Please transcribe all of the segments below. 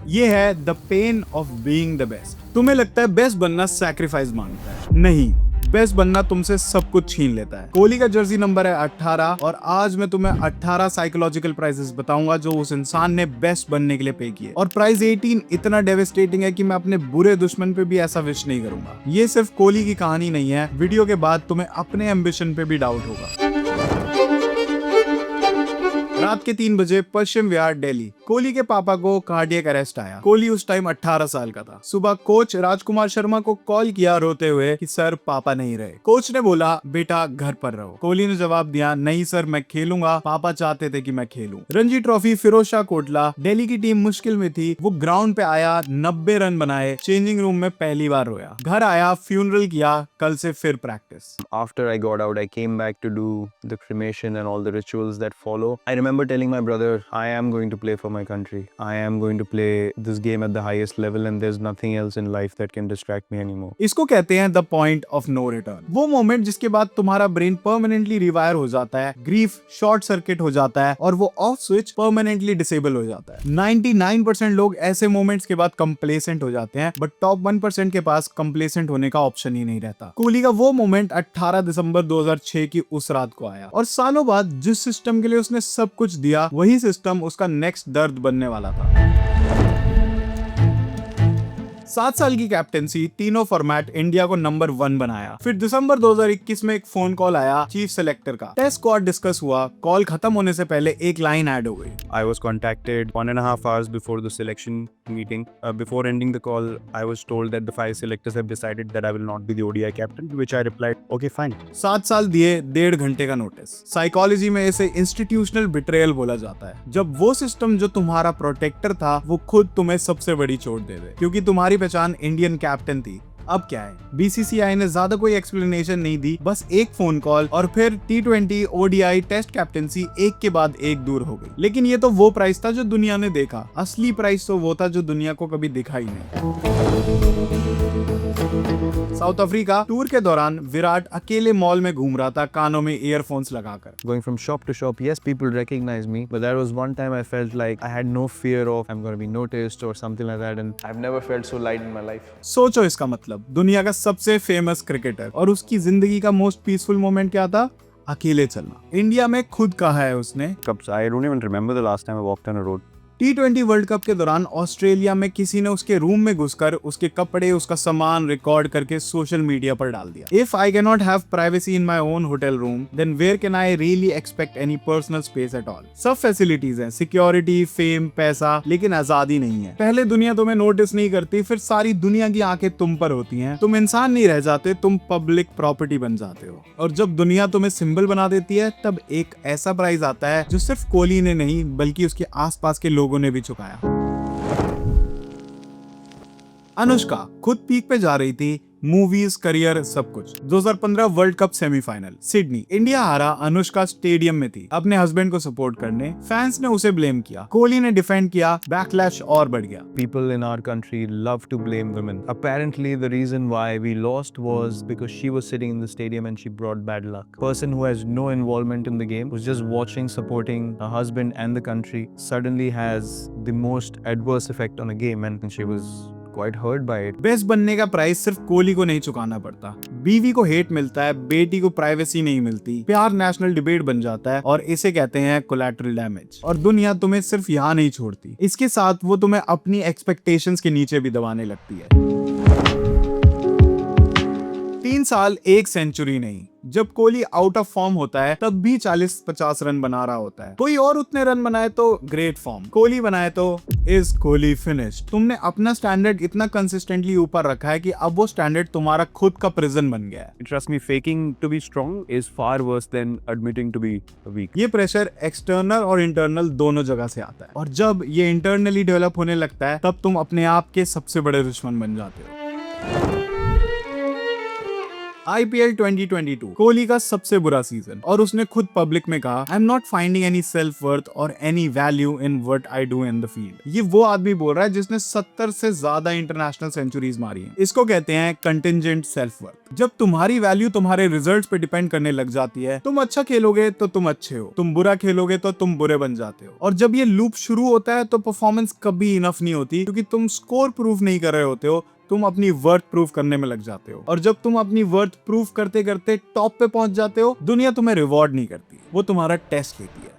ये है the pain of being the best. तुम्हें लगता है बेस्ट बनना सैक्रिफाइस मांगता है? नहीं, बेस्ट बनना तुमसे सब कुछ छीन लेता है। कोहली का जर्सी नंबर है 18 और आज मैं तुम्हें 18 साइकोलॉजिकल प्राइसेस बताऊंगा जो उस इंसान ने बेस्ट बनने के लिए पे किए। और प्राइस 18 इतना डेवेस्टेटिंग है कि मैं अपने बुरे दुश्मन पे भी ऐसा विश नहीं करूंगा। ये सिर्फ कोहली की कहानी नहीं है, वीडियो के बाद तुम्हें अपने एम्बिशन पे भी डाउट होगा। रात के 3 बजे पश्चिम विहार दिल्ली। कोहली के पापा को कार्डियक अरेस्ट आया। कोहली उस टाइम 18 साल का था। सुबह कोच राजकुमार शर्मा को कॉल किया रोते हुए कि सर पापा नहीं रहे। कोच ने बोला बेटा घर पर रहो। कोहली ने जवाब दिया नहीं सर मैं खेलूंगा, पापा चाहते थे कि मैं खेलूं। रणजी ट्रॉफी फिरोज शाह कोटला, दिल्ली की टीम मुश्किल में थी। वो ग्राउंड पे आया, 90 रन बनाए, चेंजिंग रूम में पहली बार रोया। घर आया, फ्यूनरल किया, कल से फिर practice. After I got out, I came back to do the cremation and all the rituals that follow. I remember telling my brother, I am going to play for my country. I am going to play this game at the highest level and there's nothing else in life that can distract me anymore. इसको कहते हैं the point of no return. वो moment जिसके बाद तुम्हारा brain permanently rewire हो जाता है, ग्रीफ शॉर्ट सर्किट हो जाता है और वो ऑफ स्विच परमानेंटली डिसेबल हो जाता है। 99% लोग ऐसे मोमेंट्स के बाद कंप्लेसेंट हो जाते हैं, बट टॉप 1% के पास कंप्लेसेंट होने का ऑप्शन ही नहीं रहता। कोहली का वो मोमेंट 18 दिसंबर 2006 की उस रात को आया और सालों बाद जिस सिस्टम के लिए उसने सब कुछ दिया, वही सिस्टम उसका नेक्स्ट दर्द बनने वाला था। 7 साल की कैप्टेंसी, तीनों फॉर्मेट, इंडिया को नंबर 1 बनाया। फिर दिसंबर 2021 में एक फोन कॉल आया चीफ सेलेक्टर का। टेस्ट स्क्वाड डिस्कस हुआ। कॉल खत्म होने से पहले एक लाइन ऐड हो गई। I was contacted 1.5 hours before the selection meeting. Before ending the call, I was told that the 5 selectors have decided that I will not be the ODI captain, to which I replied, okay, fine. 7 साल दिए, 1.5 घंटे का notice. Psychology में इसे institutional betrayal बोला जाता है, जब वो सिस्टम जो तुम्हारा प्रोटेक्टर था वो खुद तुम्हें सबसे बड़ी चोट दे दे, क्योंकि तुम्हारी पहचान इंडियन कैप्टन थी। अब क्या है, बीसीसीआई ने ज्यादा कोई एक्सप्लेनेशन नहीं दी, बस एक फोन कॉल और फिर T20 ODI टेस्ट कैप्टेंसी एक के बाद एक दूर हो गई। लेकिन ये तो वो प्राइस था जो दुनिया ने देखा, असली प्राइस तो वो था जो दुनिया को कभी दिखा ही नहीं। साउथ अफ्रीका टूर के दौरान विराट अकेले मॉल में घूम रहा था, कानों में ईयरफोन्स लगाकर। Going from shop to shop, yes, people recognize me, but there was one time I felt like I had no fear of I'm going to be noticed or something like that, and I've never felt so light in my life. सोचो इसका मतलब, दुनिया का सबसे famous cricketer और उसकी जिंदगी का मोस्ट पीसफुल मोमेंट क्या था? अकेले चलना। इंडिया में खुद कहा है उसने, I don't even remember the last time I walked on a road. T20 world cup के दौरान ऑस्ट्रेलिया में किसी ने उसके रूम में घुसकर उसके कपड़े, उसका सामान रिकॉर्ड करके सोशल मीडिया पर डाल दिया। If I cannot have privacy in my own hotel room, then where can I really expect any personal space at all? सब फैसिलिटीज हैं, सिक्योरिटी, फेम, पैसा, लेकिन आजादी नहीं है। पहले दुनिया तुम्हें नोटिस नहीं करती, फिर सारी दुनिया की आंखें तुम पर होती हैं। तुम इंसान नहीं रह जाते, तुम पब्लिक प्रॉपर्टी बन जाते हो। और जब दुनिया तुम्हें सिंबल बना देती है, तब एक ऐसा प्राइज आता है जो सिर्फ कोहली ने नहीं बल्कि उसके आसपास के लोगों ने भी चुकाया। अनुष्का खुद पीक पे जा रही थी, मूवीज, करियर, सब कुछ। 2015 world cup semifinal, Sydney. India हारा, अनुष्का स्टेडियम में थी अपने हस्बैंड को सपोर्ट करने। फैंस ने उसे ब्लेम किया, कोहली ने डिफेंड किया, बैकलैश और बढ़ गया। People in our country love to blame women. Apparently, the reason why we lost was because she was sitting in the stadium and she brought bad luck. Person who has no involvement in the game, who's just watching, supporting her husband and the country, suddenly has the most adverse effect on a game, and she was quite hurt by it. Best बनने का price सिर्फ कोहली को नहीं चुकाना पड़ता, बीवी को hate मिलता है, बेटी को प्राइवेसी नहीं मिलती, प्यार नेशनल डिबेट बन जाता है और इसे कहते हैं कोलैटरल डैमेज। और दुनिया तुम्हें सिर्फ यहाँ नहीं छोड़ती, इसके साथ वो तुम्हें अपनी एक्सपेक्टेशंस के नीचे भी दबाने लगती है। 3 साल 1 सेंचुरी नहीं, जब कोहली आउट ऑफ फॉर्म होता है तब भी 40-50 रन बना रहा होता है। कोई और उतने रन बनाए तो ग्रेट फॉर्म, कोहली बनाए तो इज कोहली फिनिश्ड। तुमने अपना स्टैंडर्ड इतना कंसिस्टेंटली ऊपर रखा है कि अब वो स्टैंडर्ड तुम्हारा खुद का प्रिजन बन गया है। Trust me, faking to be strong is far worse than admitting to be weak. ये प्रेशर एक्सटर्नल और इंटरनल दोनों जगह से आता है, और जब ये इंटरनली डेवलप होने लगता है तब तुम अपने आप के सबसे बड़े दुश्मन बन जाते हो। IPL 2022 कोहली का सबसे बुरा सीजन, और उसने खुद पब्लिक में कहा, I am not finding any self worth और any value in what I do in the field. ये वो आदमी बोल रहा है जिसने 70 से ज्यादा इंटरनेशनल सेंचुरीज मारी हैं। इसको कहते हैं कंटिंजेंट सेल्फ वर्थ। जब तुम्हारी वैल्यू तुम्हारे रिजल्ट्स पे डिपेंड करने लग जाती है, तुम अच्छा खेलोगे तो तुम अच्छे हो, तुम बुरा खेलोगे तो तुम बुरे बन जाते हो। और जब ये लूप शुरू होता है तो परफॉर्मेंस कभी इनफ नहीं होती, क्योंकि तुम स्कोर प्रूफ नहीं कर रहे होते हो, तुम अपनी वर्थ प्रूफ करने में लग जाते हो। और जब तुम अपनी वर्थ प्रूफ करते करते टॉप पे पहुंच जाते हो, दुनिया तुम्हें रिवॉर्ड नहीं करती, वो तुम्हारा टेस्ट लेती है।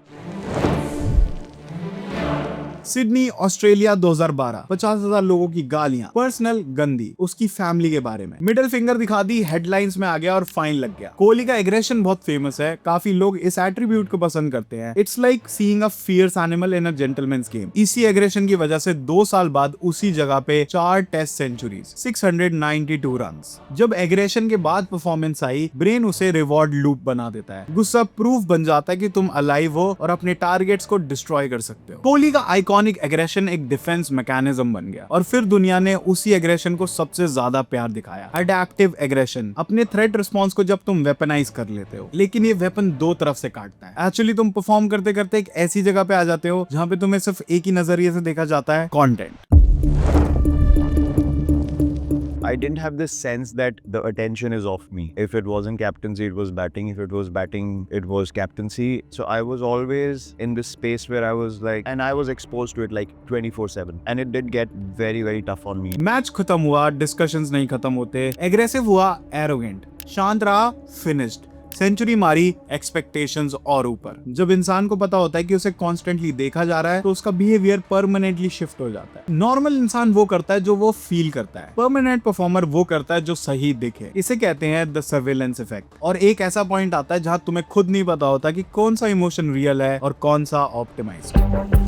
सिडनी ऑस्ट्रेलिया 2012, 50,000 लोगों की गालियां, पर्सनल गंदी, उसकी फैमिली के बारे में, मिडिल फिंगर दिखा दी, हेडलाइंस में आ गया और फाइन लग गया। कोहली का एग्रेशन बहुत फेमस है, काफी लोग इस एट्रीब्यूट को पसंद करते हैं। It's like seeing a fierce animal in a gentleman's game. इसी एग्रेशन की वजह से 2 साल बाद उसी जगह पे 4 टेस्ट सेंचुरीज, 692 रन्स। जब एग्रेशन के बाद परफॉर्मेंस आई, ब्रेन उसे रिवॉर्ड लूप बना देता है। गुस्सा प्रूफ बन जाता है कि तुम अलाइव हो और अपने टारगेट्स को डिस्ट्रॉय कर सकते हो। कोहली का आइकॉनिक एग्रेशन एक डिफेंस मैकेनिज्म बन गया, और फिर दुनिया ने उसी एग्रेशन को सबसे ज्यादा प्यार दिखाया। अडैप्टिव एग्रेशन, अपने थ्रेट रिस्पॉन्स को जब तुम वेपनाइज कर लेते हो, लेकिन ये वेपन 2 तरफ से काटता है। एक्चुअली तुम परफॉर्म करते करते एक ऐसी जगह पे आ जाते हो जहां पे तुम्हें सिर्फ एक ही नजरिए से देखा जाता है, content. I didn't have this sense that the attention is off me. If it wasn't captaincy, it was batting. If it was batting, it was captaincy. So I was always in this space where I was like, and I was exposed to it like 24/7. And it did get very, very tough on me. Match खत्म हुआ, discussions नहीं खत्म होते, aggressive हुआ, arrogant, शांत रहा, finished, century मारी, expectations और ऊपर। जब इंसान को पता होता है कि उसे कॉन्स्टेंटली देखा जा रहा है, तो उसका बिहेवियर परमानेंटली शिफ्ट हो जाता है। नॉर्मल इंसान वो करता है जो वो फील करता है, परमानेंट परफॉर्मर वो करता है जो सही दिखे। इसे कहते हैं द सर्वेलेंस इफेक्ट। और एक ऐसा पॉइंट आता है जहां तुम्हें खुद नहीं पता होता कि कौन सा इमोशन रियल है और कौन सा ऑप्टिमाइज्ड।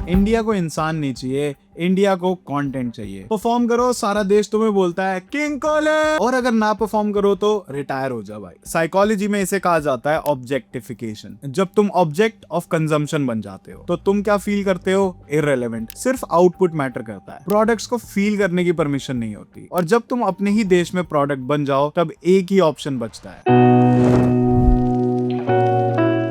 इंडिया को इंसान नहीं चाहिए, इंडिया को कंटेंट चाहिए। परफॉर्म करो, सारा देश तुम्हें बोलता है किंग कोहली, और अगर ना परफॉर्म करो तो रिटायर हो जाओ भाई। साइकोलॉजी में इसे कहा जाता है ऑब्जेक्टिफिकेशन। जब तुम ऑब्जेक्ट ऑफ कंजम्पशन बन जाते हो, तो तुम क्या फील करते हो? इररिलेवेंट। सिर्फ आउटपुट मैटर करता है, प्रोडक्ट्स को फील करने की परमिशन नहीं होती। और जब तुम अपने ही देश में प्रोडक्ट बन जाओ, तब एक ही ऑप्शन बचता है।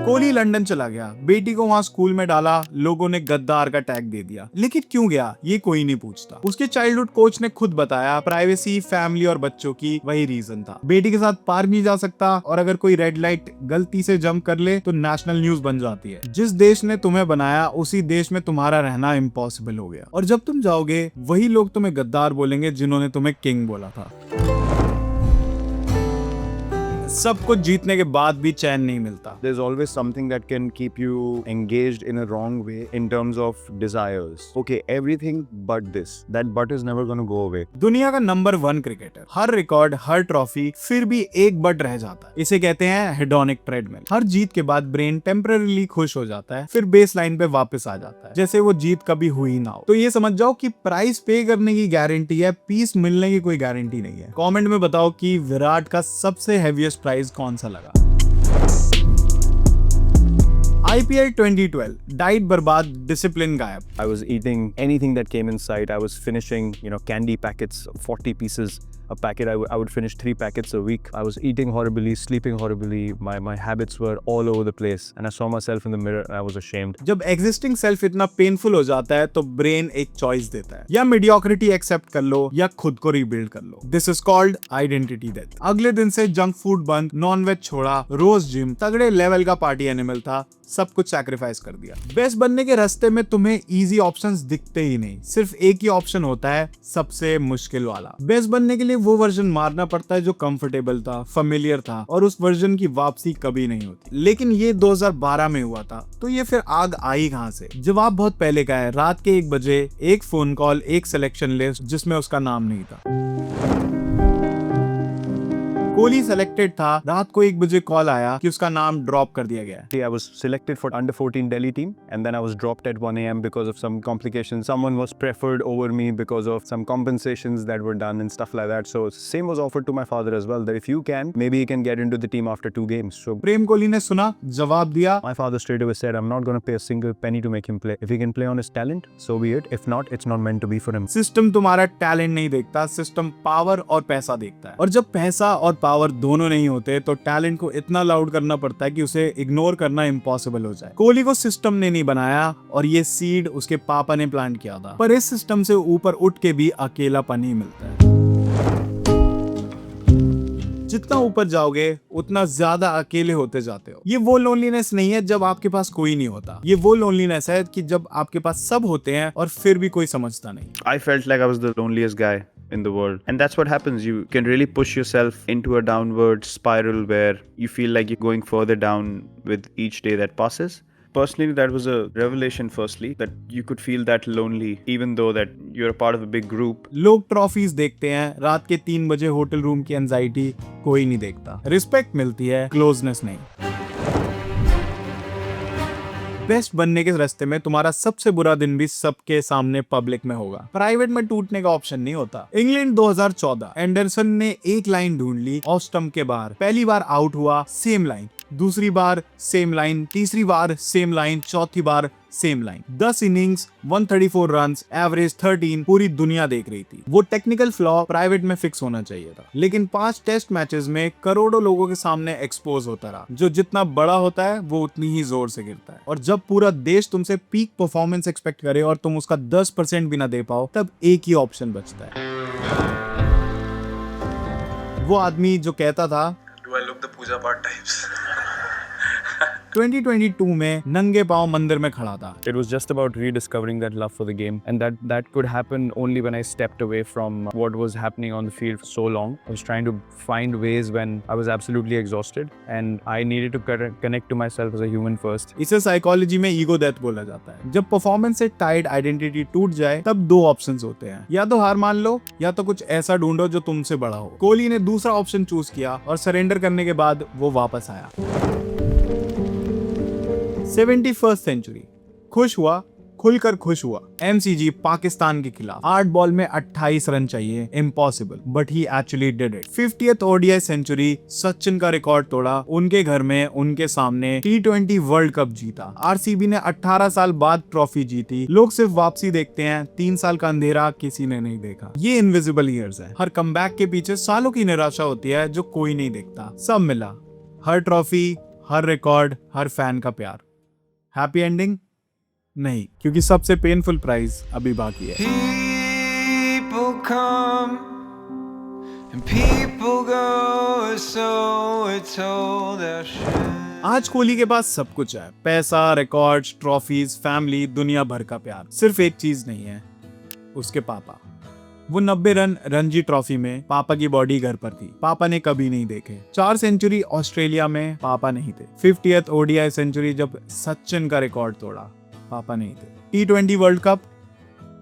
कोहली लंदन चला गया, बेटी को वहां स्कूल में डाला, लोगों ने गद्दार का टैग दे दिया। लेकिन क्यों गया, ये कोई नहीं पूछता। उसके चाइल्डहुड कोच ने खुद बताया, प्राइवेसी, फैमिली और बच्चों की वही रीजन था। बेटी के साथ पार्क नहीं जा सकता, और अगर कोई रेड लाइट गलती से जंप कर ले तो नेशनल न्यूज बन जाती है। जिस देश ने तुम्हें बनाया, उसी देश में तुम्हारा रहना इम्पॉसिबल हो गया। और जब तुम जाओगे, वही लोग तुम्हें गद्दार बोलेंगे जिन्होंने तुम्हें किंग बोला था। सब कुछ जीतने के बाद भी चैन नहीं मिलता। There's always something that can keep you engaged in a wrong way in terms of desires. Okay, everything but this. That but is never going to go away. दुनिया का नंबर 1 क्रिकेटर, हर रिकॉर्ड, हर trophy, फिर भी एक but रह जाता है। इसे कहते हैं हेडोनिक ट्रेडमिल। हर जीत के बाद ब्रेन टेम्पररीली खुश हो जाता है, फिर बेस लाइन पे वापस आ जाता है, जैसे वो जीत कभी हुई ना हो। तो ये समझ जाओ कि प्राइस पे करने की गारंटी है, पीस मिलने की कोई गारंटी नहीं है। कमेंट में बताओ कि विराट का सबसे हेवीएस्ट प्राइस कौन सा लगा। IPL 2012, डाइट बर्बाद, डिसिप्लिन गायब। I was eating anything that came in sight. I was finishing, candy packets, 40 pieces a packet. I would finish 3 packets a week. I was eating horribly, sleeping horribly. My habits were all over the place, and I saw myself in the mirror and I was ashamed. जब existing self इतना painful हो जाता है, तो brain एक choice देता है, या मीडियोक्रिटी एक्सेप्ट कर लो या खुद को रीबिल्ड कर लो। This is called identity death. अगले दिन से जंक फूड बंद, नॉन-वेज छोड़ा, रोज जिम, तगड़े लेवल का पार्टी एनिमल था, सब कुछ सैक्रिफाइस कर दिया। बेस्ट बनने के रास्ते में तुम्हें इजी ऑप्शंस दिखते ही नहीं, सिर्फ एक ही ऑप्शन होता है, सबसे मुश्किल वाला। बेस्ट बनने के लिए वो वर्जन मारना पड़ता है जो कंफर्टेबल था, फेमिलियर था, और उस वर्जन की वापसी कभी नहीं होती। लेकिन ये 2012 में हुआ था, तो ये फिर आग आई कहां से? जवाब बहुत पहले का है। रात के 1 बजे एक फोन कॉल, एक सिलेक्शन लिस्ट जिसमें उसका नाम नहीं था। कोहली सेलेक्टेड था, रात को 1 बजे कॉल आया कि उसका नाम ड्रॉप कर दिया गया है। I was selected for under 14 Delhi team and then I was dropped at 1 a.m. because of some complications. Someone was preferred over me because of some compensations that were done and stuff like that. So same was offered to my father as well, that if you can, maybe he can get into the team after 2 games. So प्रेम कोहली ने सुना, जवाब दिया, my father straight away said, I'm not going to pay a single penny to make him play. If he can play on his talent, so be it. If not, it's not meant to be for him. System तुम्हारा talent नहीं देखता, system power और पैसा देखता है। और जब पैसा और पावर दोनों नहीं होते तो टैलेंट को इतना लाउड करना पड़ता है कि उसे इग्नोर करना इम्पॉसिबल हो जाए। कोहली को सिस्टम ने नहीं बनाया और ये सीड उसके पापा ने प्लांट किया था, पर इस सिस्टम से ऊपर उठ के भी अकेलापन ही मिलता है। जितना ऊपर जाओगे उतना ज्यादा अकेले होते जाते हो। ये वो लोनलीनेस नहीं है जब आपके पास कोई नहीं होता, ये वो लोनलीनेस है कि जब आपके पास सब होते हैं और फिर भी कोई समझता नहीं। I felt like I was the loneliest guy in the world. And that's what happens. You can really push yourself into a downward spiral where you feel like you're going further down with each day that passes. Personally, that was a revelation firstly, that you could feel that lonely even though that you're a part of a big group. लोग trophies देखते हैं, रात के 3 बजे hotel room की anxiety कोई नहीं देखता। रिस्पेक्ट मिलती है, क्लोजनेस नहीं। बेस्ट बनने के रास्ते में तुम्हारा सबसे बुरा दिन भी सबके सामने पब्लिक में होगा। प्राइवेट में टूटने का ऑप्शन नहीं होता। इंग्लैंड 2014, एंडरसन ने एक लाइन ढूंढ ली ऑफ स्टंप के बाहर। पहली बार आउट हुआ, सेम लाइन, दूसरी बार सेम लाइन, तीसरी बार सेम लाइन, चौथी बार same line. 10 innings, 134 runs, average 13, पूरी दुनिया देख रही थी। वो टेक्निकल फ्लॉ प्राइवेट में फिक्स होना चाहिए था, लेकिन 5 टेस्ट मैचेस में करोड़ों लोगों के सामने एक्सपोज होता रहा। जो जितना बड़ा होता है वो उतनी ही जोर से गिरता है। और जब पूरा देश तुमसे पीक परफॉर्मेंस एक्सपेक्ट करे और तुम उसका 10% भी ना दे पाओ, तब एक ही ऑप्शन बचता है। वो आदमी जो कहता था, Do I look the Puja Path types? 2022 में नंगे पांव मंदिर में खड़ा था। It was just about rediscovering that love for the game, and that could happen only when I stepped away from what was happening on the field for so long. I was trying to find ways when I was absolutely exhausted, and I needed to connect to myself as a human first. इसे psychology में ego death बोला जाता है। जब performance से Tide identity टूट जाए, तब 2 ऑप्शंस होते हैं, या तो हार मान लो या तो कुछ ऐसा ढूंढो जो तुमसे बड़ा हो। कोहली ने दूसरा ऑप्शन चूज किया और सरेंडर करने के बाद वो वापस आया। 71st सेंचुरी, खुश हुआ, खुलकर खुश हुआ। MCG पाकिस्तान के खिलाफ 8 बॉल में 28 रन चाहिए, impossible, but he actually did it. 50th ODI century, Sachin का रिकॉर्ड तोड़ा, उनके घर में, उनके सामने। T20 वर्ल्ड कप जीता। RCB ने 18 साल बाद ट्रॉफी जीती। लोग सिर्फ वापसी देखते हैं, 3 साल का अंधेरा किसी ने नहीं देखा। ये इनविजिबल ईयर्स है। हर कमबैक के पीछे सालों की निराशा होती है जो कोई नहीं देखता। सब मिला, हर ट्रॉफी, हर रिकॉर्ड, हर फैन का प्यार। हैप्पी एंडिंग नहीं, क्योंकि सबसे पेनफुल प्राइज अभी बाकी है। People come and people go, so we're told their shit. आज कोहली के पास सब कुछ है, पैसा, रिकॉर्ड्स, ट्रॉफीज, फैमिली, दुनिया भर का प्यार। सिर्फ एक चीज नहीं है, उसके पापा। वो 90 रन रणजी ट्रॉफी में पापा की बॉडी घर पर थी, पापा ने कभी नहीं देखे। 4 सेंचुरी ऑस्ट्रेलिया में, पापा नहीं थे। 50th ODI सेंचुरी जब सचिन का रिकॉर्ड तोड़ा, पापा नहीं थे। T20 वर्ल्ड कप,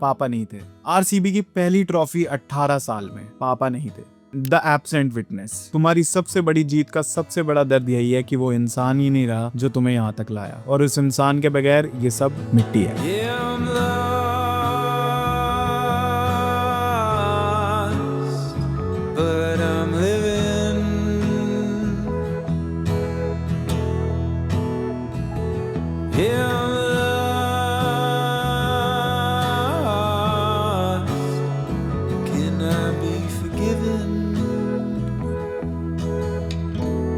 पापा नहीं थे। RCB की पहली ट्रॉफी 18 साल में, पापा नहीं थे। The absent witness. तुम्हारी सबसे बड़ी जीत का सबसे बड़ा दर्द यही है कि वो इंसान ही नहीं रहा जो तुम्हें यहाँ तक लाया, और उस इंसान के बगैर ये सब मिट्टी है। Yeah, I'm lost, but I'm living. Yeah.